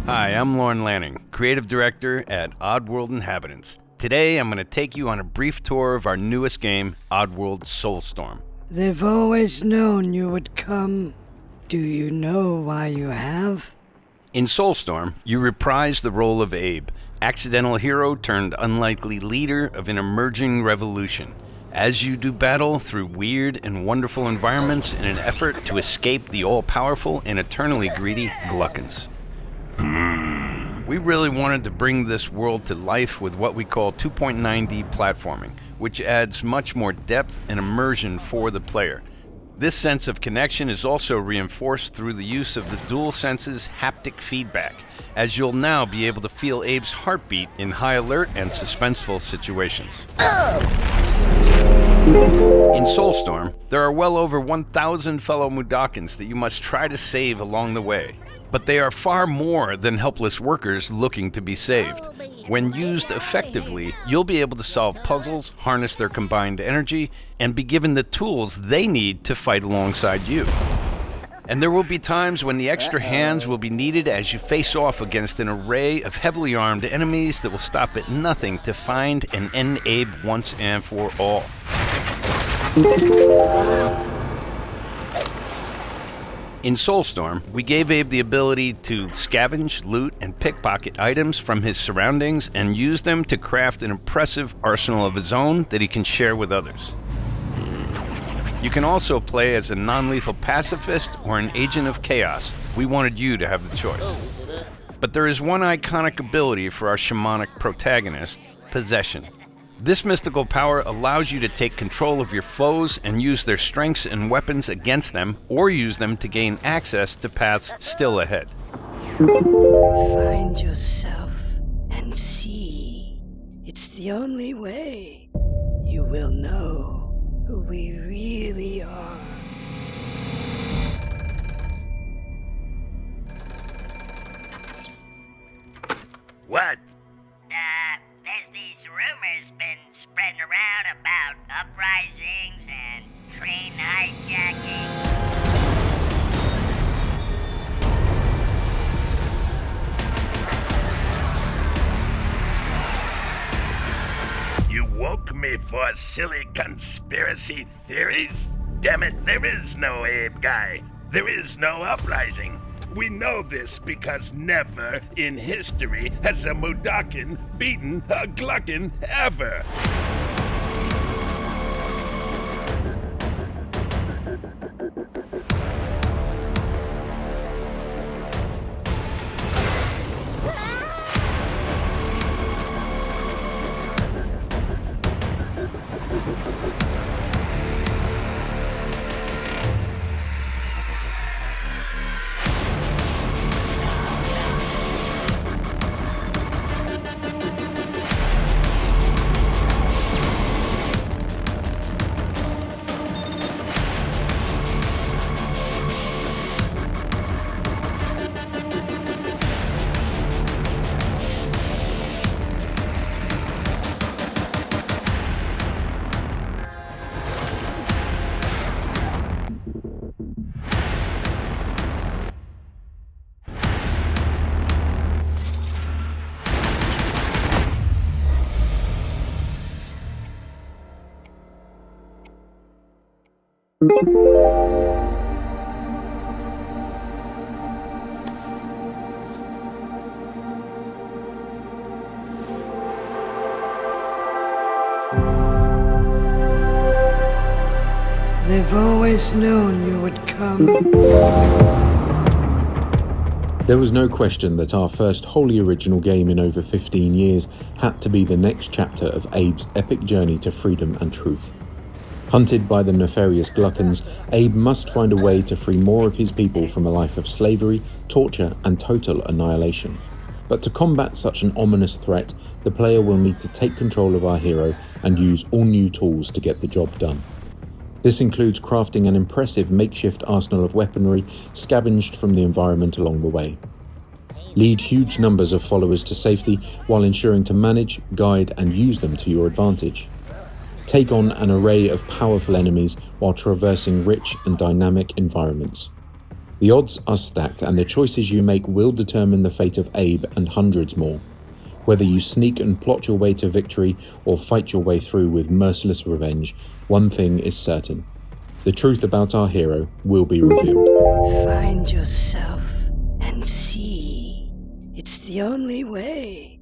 Hi, I'm Lauren Lanning, Creative Director at Oddworld Inhabitants. Today, I'm going to take you on a brief tour of our newest game, Oddworld Soulstorm. They've always known you would come. Do you know why you have? In Soulstorm, you reprise the role of Abe, accidental hero turned unlikely leader of an emerging revolution, as you do battle through weird and wonderful environments in an effort to escape the all-powerful and eternally greedy Gluckons. We really wanted to bring this world to life with what we call 2.9D platforming, which adds much more depth and immersion for the player. This sense of connection is also reinforced through the use of the DualSense's haptic feedback, as you'll now be able to feel Abe's heartbeat in high alert and suspenseful situations. In Soulstorm, there are well over 1,000 fellow Mudokons that you must try to save along the way. But they are far more than helpless workers looking to be saved. When used effectively, you'll be able to solve puzzles, harness their combined energy, and be given the tools they need to fight alongside you. And there will be times when the extra hands will be needed as you face off against an array of heavily armed enemies that will stop at nothing to find and end Abe once and for all. In Soulstorm, we gave Abe the ability to scavenge, loot, and pickpocket items from his surroundings and use them to craft an impressive arsenal of his own that he can share with others. You can also play as a non-lethal pacifist or an agent of chaos. We wanted you to have the choice. But there is one iconic ability for our shamanic protagonist, Possession. This mystical power allows you to take control of your foes and use their strengths and weapons against them, or use them to gain access to paths still ahead. Find yourself and see. It's the only way you will know who we really are. What? There's these rumors been spreading around about uprisings and train hijacking. You woke me for silly conspiracy theories? Damn it, there is no Abe guy. There is no uprising. We know this because never in history has a Mudokon beaten a Gluckon ever. They've always known you would come. There was no question that our first wholly original game in over 15 years had to be the next chapter of Abe's epic journey to freedom and truth. Hunted by the nefarious Gluckons, Abe must find a way to free more of his people from a life of slavery, torture, and total annihilation. But to combat such an ominous threat, the player will need to take control of our hero and use all new tools to get the job done. This includes crafting an impressive makeshift arsenal of weaponry scavenged from the environment along the way. Lead huge numbers of followers to safety while ensuring to manage, guide, and use them to your advantage. Take on an array of powerful enemies while traversing rich and dynamic environments. The odds are stacked, and the choices you make will determine the fate of Abe and hundreds more. Whether you sneak and plot your way to victory or fight your way through with merciless revenge, one thing is certain. The truth about our hero will be revealed. Find yourself and see. It's the only way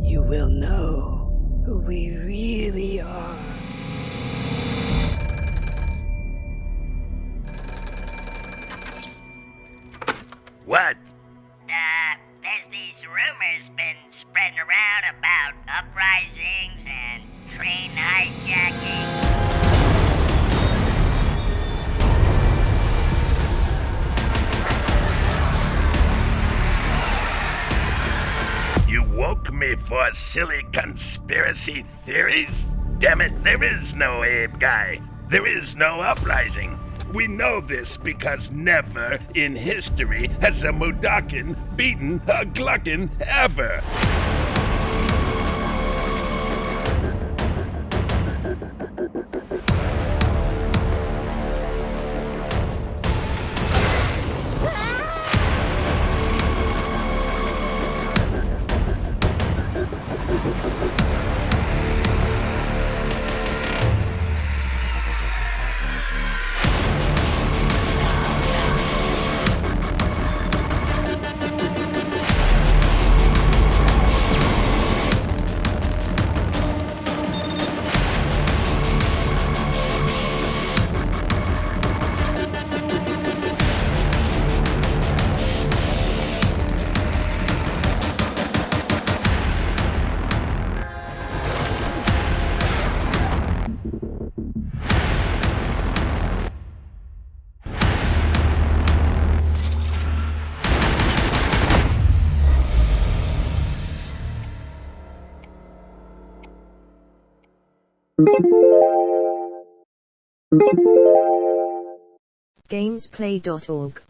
you will know who we really are. What? There's these rumors been spreading around about uprisings and train hijacking. You woke me for silly conspiracy theories? Damn it, there is no Abe guy. There is no uprising. We know this because never in history has a Mudakin beaten a Gluckin ever. Gamezplay.org